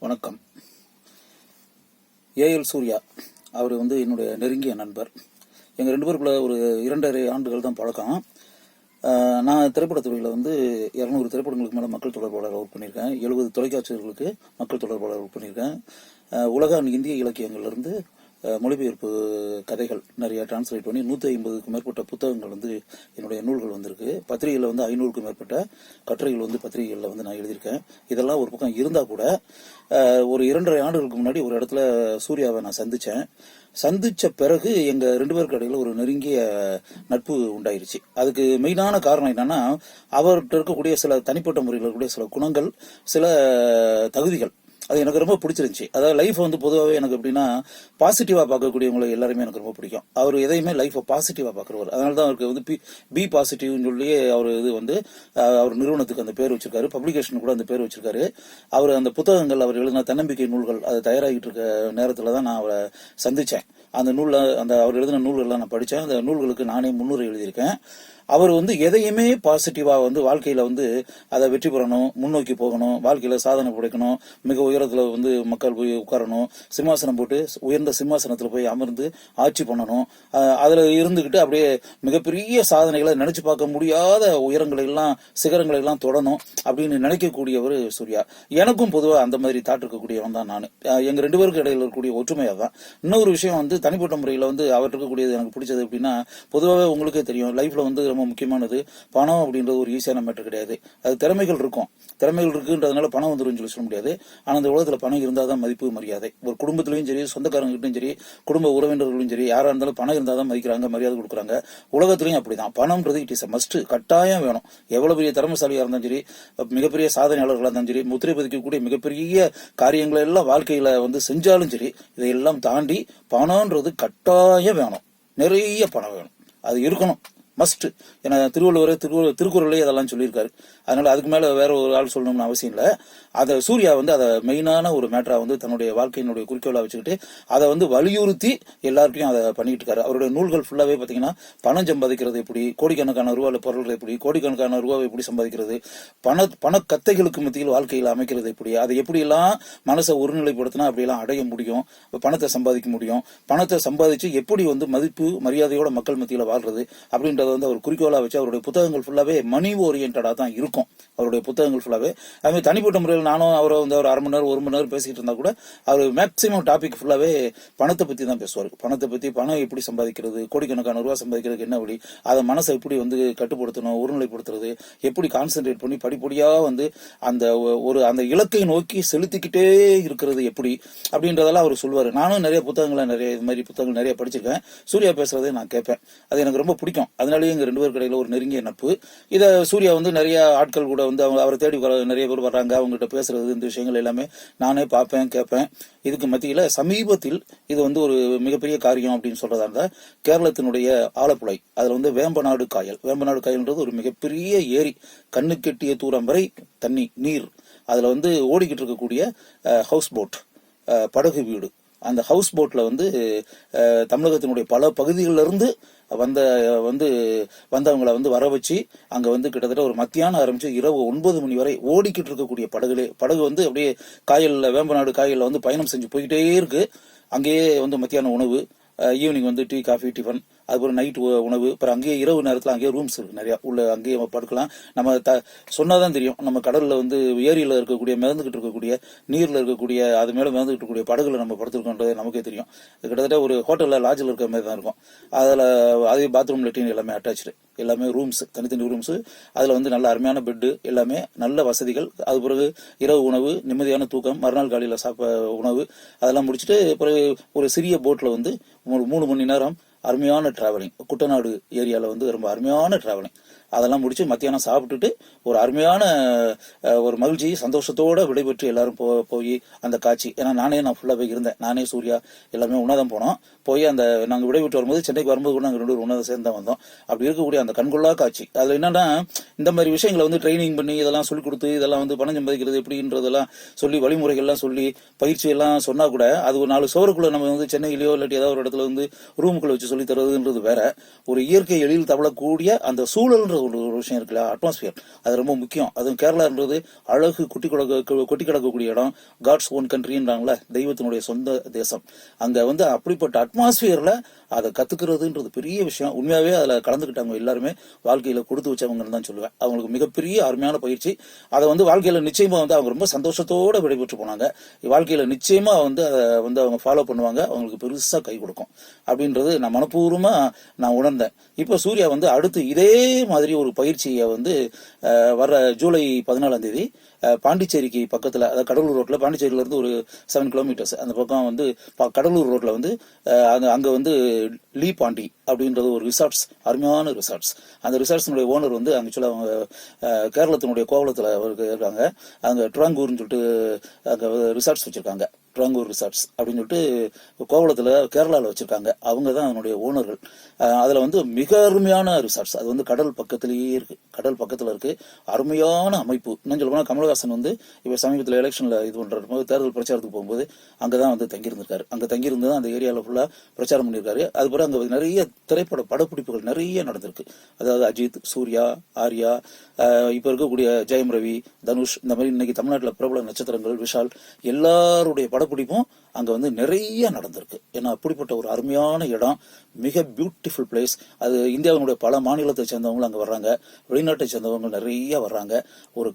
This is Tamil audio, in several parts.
வணக்கம். ஏஎல் சூர்யா அவர் என்னுடைய நெருங்கிய நண்பர். எங்கள் 2 பேருக்குள்ள ஒரு 2.5 ஆண்டுகள் தான் பழக்கம். நான் திரைப்படத்துறையில் 200 திரைப்படங்களுக்கு மேலே மக்கள் தொடர்பாளர் ஒர்க் பண்ணியிருக்கேன். 70 தொலைக்காட்சிகளுக்கு மக்கள் தொடர்பாளர் ஒர்க் பண்ணியிருக்கேன். உலக இந்திய இலக்கியங்கள்லேருந்து மொழிபெயர்ப்பு கதைகள் நிறைய டிரான்ஸ்லேட் பண்ணி 150க்கும் மேற்பட்ட புத்தகங்கள் என்னுடைய நூல்கள் வந்திருக்கு. பத்திரிகையில் 500க்கும் மேற்பட்ட கட்டுரைகள் பத்திரிகைகளில் நான் எழுதியிருக்கேன். இதெல்லாம் ஒரு பக்கம் இருந்தால் கூட ஒரு 2.5 ஆண்டுகளுக்கு முன்னாடி ஒரு இடத்துல சூர்யாவை நான் சந்திச்ச பிறகு எங்க 2 பேருக்கு இடையில ஒரு நெருங்கிய நட்பு உண்டாயிருச்சு. அதுக்கு மெயினான காரணம் என்னன்னா, அவர்கிட்ட இருக்கக்கூடிய சில தனிப்பட்ட முறையில் இருக்கக்கூடிய சில குணங்கள், சில தகுதிகள், அது எனக்கு ரொம்ப பிடிச்சிருந்துச்சு. அதாவது லைஃப் பொதுவாகவே எனக்கு எப்படின்னா, பாசிட்டிவா பார்க்கக்கூடியவங்களை எல்லாருமே எனக்கு ரொம்ப பிடிக்கும். அவர் எதையுமே லைஃபை பாசிட்டிவா பார்க்குறவர். அதனால தான் அவருக்கு பி பாசிட்டிவ்னு சொல்லி அவர் அவர் நிறுவனத்துக்கு அந்த பேர் வச்சிருக்காரு. பப்ளிகேஷன் கூட அந்த பேர் வச்சிருக்காரு. அவர் அந்த புத்தகங்கள், அவர் எழுதின தன்னம்பிக்கை நூல்கள் அதை தயாராகிட்டு இருக்க நேரத்துல தான் நான் அவரை சந்திச்சேன். அந்த அவர் எழுதின நூல்கள்லாம் நான் படித்தேன். அந்த நூல்களுக்கு நானே முன்னுரை எழுதியிருக்கேன். அவர் எதையுமே பாசிட்டிவா வாழ்க்கையில அதை வெற்றி பெறணும், முன்னோக்கி போகணும், வாழ்க்கையில சாதனை படைக்கணும், மிக உயரத்துல மக்கள் போய் உட்காரணும், சிம்மாசனம் போட்டு உயர்ந்த சிம்மாசனத்துல போய் அமர்ந்து ஆட்சி பண்ணணும், அதுல இருந்துகிட்டு அப்படியே மிகப்பெரிய சாதனைகளை நினைச்சு பார்க்க முடியாத உயரங்களை எல்லாம் சிகரங்களை எல்லாம் தொடணும் அப்படின்னு நினைக்கக்கூடியவர் சூர்யா. எனக்கும் பொதுவாக அந்த மாதிரி தாட் இருக்கக்கூடியவன் தான் நான். எங்க 2 பேருக்கு இடையில இருக்கக்கூடிய ஒற்றுமையா தான். இன்னொரு விஷயம் தனிப்பட்ட முறையில் அவர் இருக்கக்கூடியது எனக்கு பிடிச்சது எப்படின்னா, பொதுவாகவே உங்களுக்கே தெரியும், லைஃப்ல ரொம்ப முக்கியமானது பணம் அப்படின்றது ஒரு ஈஸியான மேட்டர் கிடையாது. அது திறமைகள் இருக்குன்றதுனால பணம் வந்துடும் சொல்லி சொல்ல முடியாது. ஆனால் அந்த உலகத்துல பணம் இருந்தால் தான் மதிப்பு, மரியாதை. ஒரு குடும்பத்திலையும் சரி, சொந்தக்காரங்கிட்டும் சரி, குடும்ப உறவினர்களும் சரி, யாரா இருந்தாலும் பணம் இருந்தால் தான் மதிக்கிறாங்க, மரியாதை கொடுக்குறாங்க. உலகத்திலையும் அப்படிதான். பணம்ன்றது இட் இஸ் அ மஸ்ட், கட்டாயம் வேணும். எவ்வளவு பெரிய திறமைசாலியா இருந்தாலும் சரி, மிகப்பெரிய சாதனையாளர்களாக இருந்தாலும் சரி, முத்திரை பதிக்கக்கூடிய மிகப்பெரிய காரியங்களை எல்லாம் வாழ்க்கையில செஞ்சாலும் சரி, இதையெல்லாம் தாண்டி பணம்ன்றது கட்டாயம் வேணும். நிறைய பணம் வேணும், அது இருக்கணும், மஸ்ட். ஏன்னா திருக்குறளே அதெல்லாம் சொல்லியிருக்காரு. அதனால அதுக்கு மேல வேற ஒரு ஆள் சொல்லணும்னு அவசியம் இல்லை. அதை சூர்யா அதை மெயினான ஒரு மேட்டரா தன்னுடைய வாழ்க்கையினுடைய குறிக்கோளா வச்சுக்கிட்டு அதை வலியுறுத்தி எல்லாருக்கையும் அதை பண்ணிட்டு இருக்காரு. அவருடைய நூல்கள் ஃபுல்லாவே பாத்தீங்கன்னா, பணம் சம்பாதிக்கிறது எப்படி, கோடிக்கணக்கான ரூபாய் பொருள் எப்படி, கோடிக்கணக்கான ரூபாய் எப்படி சம்பாதிக்கிறது, பண கத்தைகளுக்கு மத்தியில் வாழ்க்கையில் அமைக்கிறது எப்படி, அதை எப்படி எல்லாம் மனசை ஒருநிலைப்படுத்தினா அப்படியெல்லாம் அடைய முடியும், பணத்தை சம்பாதிக்க முடியும், பணத்தை சம்பாதிச்சு எப்படி மதிப்பு மரியாதையோட மக்கள் மத்தியில வாழ்றது அப்படின்றத அவர் குறிக்கோளா வச்சு அவருடைய புத்தகங்கள் ஃபுல்லாவே மணி ஓரியன்டா தான் இருக்கும். அவருடைய புத்தகங்கள் ஃபுல்லாவே அதுமாதிரி தனிப்பட்ட முறையில் நானும் அவரை ஒரு 1/2 மணி நேரம் 1 மணி நேரம் பேசிக்கிட்டு இருந்தா கூட அவர் மேக்சிமம் டாபிக் ஃபுல்லாவே பணத்தை பத்தி தான் பேசுவார். பணத்தை பத்தி, பணம் எப்படி சம்பாதிக்கிறது, கோடிக்கணக்கான ரூபாய் சம்பாதிக்கிறதுக்கு என்ன வழி, அதை மனசை எப்படி கட்டுப்படுத்தணும், ஒருநிலைப்படுத்துறது, எப்படி கான்சென்ட்ரேட் பண்ணி படிப்படியா அந்த இலக்கை நோக்கி செலுத்திக்கிட்டே இருக்கிறது எப்படி அப்படின்றதெல்லாம் அவர் சொல்லுவாரு. நானும் நிறைய இது மாதிரி புத்தகங்கள் நிறைய படிச்சிருக்கேன். சூர்யா பேசுறதை நான் கேட்பேன். அது எனக்கு ரொம்ப பிடிக்கும். அதனாலேயே எங்க 2 பேருக்கு இடையில ஒரு நெருங்கிய நட்பு. இதை சூர்யா நிறைய ஆட்கள் கூட அவரை தேடி நிறைய பேர் வர்றாங்க. அவங்ககிட்ட பேசுறது, இந்த விஷயங்கள் எல்லாமே நானே பார்ப்பேன், கேட்பேன். இதுக்கு மத்தியில சமீபத்தில் இது ஒரு மிகப்பெரிய காரியம் அப்படின்னு சொல்றதா இருந்தா, கேரளத்தினுடைய ஆலப்புழை, அதுல வேம்பநாடு காயல்ன்றது ஒரு மிகப்பெரிய ஏரி, கண்ணு கெட்டிய தூரம் வரை தண்ணி, நீர், அதுல ஓடிக்கிட்டு இருக்கக்கூடிய ஹவுஸ் போட், படகு வீடு. அந்த ஹவுஸ் போட்ல தமிழகத்தினுடைய பல பகுதிகளில் இருந்து வந்தவங்களை வர வச்சு அங்க கிட்டத்தட்ட ஒரு மத்தியானம் ஆரம்பிச்சு இரவு 9 மணி வரை ஓடிக்கிட்டு இருக்கக்கூடிய படகு அப்படியே காயல்ல, வேம்பநாடு காயல்ல பயணம் செஞ்சு போய்கிட்டே இருக்கு. அங்கேயே மத்தியான உணவு, ஈவினிங் டீ, காஃபி, டிஃபன், அதுக்கப்புறம் நைட் உணவு, அப்புறம் அங்கேயே இரவு நேரத்தில் அங்கேயே ரூம்ஸ் இருக்கு நிறைய, உள்ள அங்கேயே படுக்கலாம். நம்ம சொன்னாதான் தெரியும், நம்ம கடல்ல ஏரியில இருக்கக்கூடிய மிதந்துகிட்டு இருக்கக்கூடிய நீர்ல இருக்கக்கூடிய அது மேல மிதந்துகிட்டு இருக்கக்கூடிய படகுல நம்ம படுத்துருக்கோன்றது நமக்கே தெரியும். கிட்டத்தட்ட ஒரு ஹோட்டல்ல லாட்ஜில் இருக்கிற மாதிரி தான் இருக்கும். அதே பாத்ரூம், லெட்டின் எல்லாமே அட்டாச்சு, எல்லாமே ரூம்ஸ், தனித்தனி ரூம்ஸ். அதுல நல்ல அருமையான பெட்டு, எல்லாமே நல்ல வசதிகள். அது பிறகு இரவு உணவு, நிம்மதியான தூக்கம், மறுநாள் காலையில உணவு, அதெல்லாம் முடிச்சுட்டு பிறகு ஒரு சிறிய போட்ல ஒரு 3 மணி நேரம் அருமையான டிராவலிங். குட்டநாடு ஏரியால ரொம்ப அருமையான டிராவலிங். அதெல்லாம் முடிச்சு மத்தியானம் சாப்பிட்டுட்டு ஒரு அருமையான ஒரு மகிழ்ச்சி, சந்தோஷத்தோட விடைபெற்று எல்லாரும் போய் அந்த காட்சி. ஏன்னா நான் ஃபுல்லா போய் இருந்தேன். நானே சூர்யா எல்லாமே உணாதான் போனோம். போய் நாங்க விடைபெற்று வரும்போது, சென்னைக்கு வரும்போது கூட நாங்கள் 2 பேரும் உணவை சேர்ந்து தான் வந்தோம். அப்படி இருக்கக்கூடிய அந்த கண்கொள்ளா காட்சி. அதுல என்னன்னா, இந்த மாதிரி விஷயங்களை ட்ரைனிங் பண்ணி இதெல்லாம் சொல்லி கொடுத்து, இதெல்லாம் பணம் சம்பாதிக்கிறது எப்படின்றதெல்லாம் சொல்லி, வழிமுறைகள்லாம் சொல்லி, பயிற்சி எல்லாம் சொன்னா கூட, அது ஒரு 4 சோறுக்குள்ள நம்ம சென்னையிலயோ இல்லாட்டி ஏதாவது ஒரு இடத்துல ரூமுக்குள்ள வச்சு சொல்லி தருவதுன்றது வேற. ஒரு இயற்கை எழில் தவளக்கூடிய அந்த சூழல் ஒரு விஷயம் இருக்குல்ல, அட்மாஸ்பியர், அது ரொம்ப முக்கியம். அதுவும் கேரளான்றது அழகு கொட்டி கிடக்கக்கூடிய இடம், காட்ஸ் ஓன் கண்ட்ரின்றாங்களே, தெய்வத்தினுடைய சொந்த தேசம். அங்க வந்து அப்படிப்பட்ட அட்மாஸ்பியர்ல அதை கத்துக்கிறதுன்றது பெரிய விஷயம். உண்மையாவே அதுல கலந்துக்கிட்டவங்க எல்லாருமே வாழ்க்கையில கொடுத்து வச்சவங்கன்னு தான் சொல்லுவேன். அவங்களுக்கு மிகப்பெரிய அருமையான பயிற்சி. அதை வந்து வாழ்க்கையில நிச்சயமா வந்து அவங்க ரொம்ப சந்தோஷத்தோட விடைபெற்று போனாங்க. வாழ்க்கையில நிச்சயமா வந்து அதை வந்து அவங்க ஃபாலோ பண்ணுவாங்க. அவங்களுக்கு பெருசா கை கொடுக்கும் அப்படின்றது நான் மனப்பூர்வமா நான் உணர்ந்தேன். இப்ப சூர்யா வந்து அடுத்து இதே மாதிரி ஒரு பயிற்சியை வந்து வர ஜூலை 14 பாண்டிச்சேரிக்கு பக்கத்துல, அதாவது கடலூர் ரோட்ல, பாண்டிச்சேரியில இருந்து ஒரு 7 கிலோமீட்டர்ஸ் அந்த பக்கம் வந்து கடலூர் ரோட்ல வந்து அங்க வந்து லீ பாண்டி அப்படின்றது ஒரு ரிசார்ட்ஸ், அருமையான ரிசார்ட்ஸ். அந்த ரிசார்ட்ஸினுடைய ஓனர் வந்து ஆக்சுவலா அவங்க கேரளத்தினுடைய கோவளத்துல இருக்காங்க. அங்க ட்ராங்கூர்னு சொல்லிட்டு அங்க ரிசார்ட்ஸ் வச்சிருக்காங்க. ட்ராங்கூர் ரிசார்ட்ஸ் அப்படின்னு சொல்லிட்டு கோவளத்துல கேரளாவில் வச்சிருக்காங்க. அவங்க தான் அதனுடைய ஓனர்கள். அதுல வந்து மிக அருமையான ரிசார்ட்ஸ். அது வந்து கடல் பக்கத்திலேயே இருக்கு, கடல் பக்கத்துல இருக்கு. அருமையான அமைப்பு. இன்னும் சொல்ல போனா கமலஹாசன் வந்து இப்ப சமீபத்தில் எலெக்ஷன்ல இது பண்றது போது, தேர்தல் பிரச்சாரத்துக்கு போகும்போது அங்கதான் வந்து தங்கியிருந்திருக்காரு. அங்க தங்கியிருந்து தான் அந்த ஏரியாவில் ஃபுல்லா பிரச்சாரம் பண்ணியிருக்காரு. அது பிறகு அங்க நிறைய திரைப்பட படப்பிடிப்புகள் நிறைய நடந்திருக்கு. அதாவது அஜித், சூர்யா, ஆர்யா, இப்ப இருக்கக்கூடிய ஜெயம் ரவி, தனுஷ், இந்த மாதிரி இன்னைக்கு தமிழ்நாட்டில் பிரபல நட்சத்திரங்கள், விஷால், எல்லாருடைய படப்பிடிப்பும் அங்க வந்து நிறைய நடந்திருக்கு. ஏன்னா அப்படிப்பட்ட ஒரு அருமையான இடம், மிக பியூட்டிஃபுல் பிளேஸ். அது இந்தியாவினுடைய பல மாநிலத்தை சேர்ந்தவங்க அங்க வர்றாங்க, வெளிநாட்டை சேர்ந்தவங்க நிறைய வர்றாங்க. ஒரு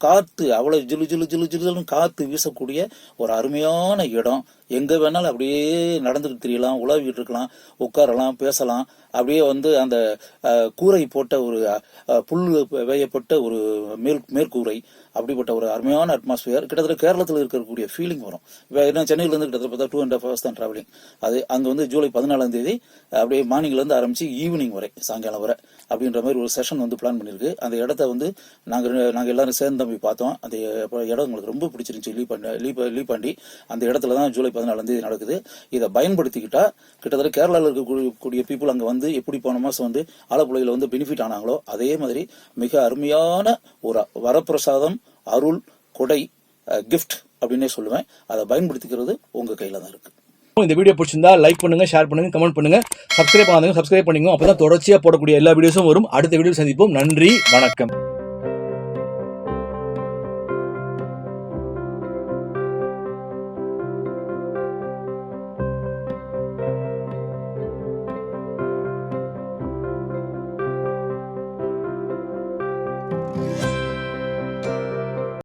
காத்து அவ்வளவு ஜிலு ஜிலு ஜிலு ஜிலுன்னு காத்து வீசக்கூடிய ஒரு அருமையான இடம். எங்க வேணாலும் அப்படியே நடந்துட்டு தெரியலாம், உலாவிட்டு இருக்கலாம், உட்காரலாம், பேசலாம். அப்படியே வந்து அந்த கூரை போட்ட ஒரு புல் வேயப்பட்ட ஒரு மேற்கூரை, அப்படிப்பட்ட ஒரு அருமையான அட்மாஸ்பியர். கிட்டத்தட்ட கேரளத்தில் இருக்கக்கூடிய ஃபீலிங் வரும். இப்போ என்ன சென்னையில இருந்து கிட்டத்தட்ட 2.5 hours தான் டிராவலிங். அது அங்க வந்து ஜூலை 14 அப்படியே மார்னிங்ல இருந்து ஆரம்பிச்சு ஈவினிங் வரை, சாயங்காலம் வரை அப்படின்ற மாதிரி ஒரு செஷன் வந்து பிளான் பண்ணிருக்கு. அந்த இடத்த வந்து நாங்க எல்லாரும் சேர்ந்து போய் பார்த்தோம். அந்த இடம் உங்களுக்கு ரொம்ப பிடிச்சிருந்துச்சு. லீ பாண்டி அந்த இடத்துல தான் ஜூலை 14 நடக்குது. இதை பயன்படுத்திக்கிட்டா கிட்டத்தட்ட கேரளாவில் இருக்கக்கூடிய பீப்புள் அங்க வந்து எப்படி போன மாசம் வந்து ஆலப்புழையில வந்து பெனிஃபிட் ஆனாங்களோ, அதே மாதிரி மிக அருமையான ஒரு வரப்பிரசாதம், அருள், கொடை, கிஃப்ட் அப்படின்னே சொல்லுவேன். அதை பயன்படுத்திக்கிறது உங்க கையில தான் இருக்கு. இந்த வீடியோ பிடிச்சிருந்தா லைக் பண்ணுங்க, ஷேர் பண்ணுங்க, கமெண்ட் பண்ணுங்க, சப்ஸ்கிரைப் பண்ணாதவங்க சப்ஸ்கிரைப் பண்ணிக்கோங்க. அப்பதான் தொடர்ச்சியா போடக்கூடிய எல்லா வீடியோஸும் வரும். அடுத்த வீடியோ சந்திப்போம். நன்றி, வணக்கம்.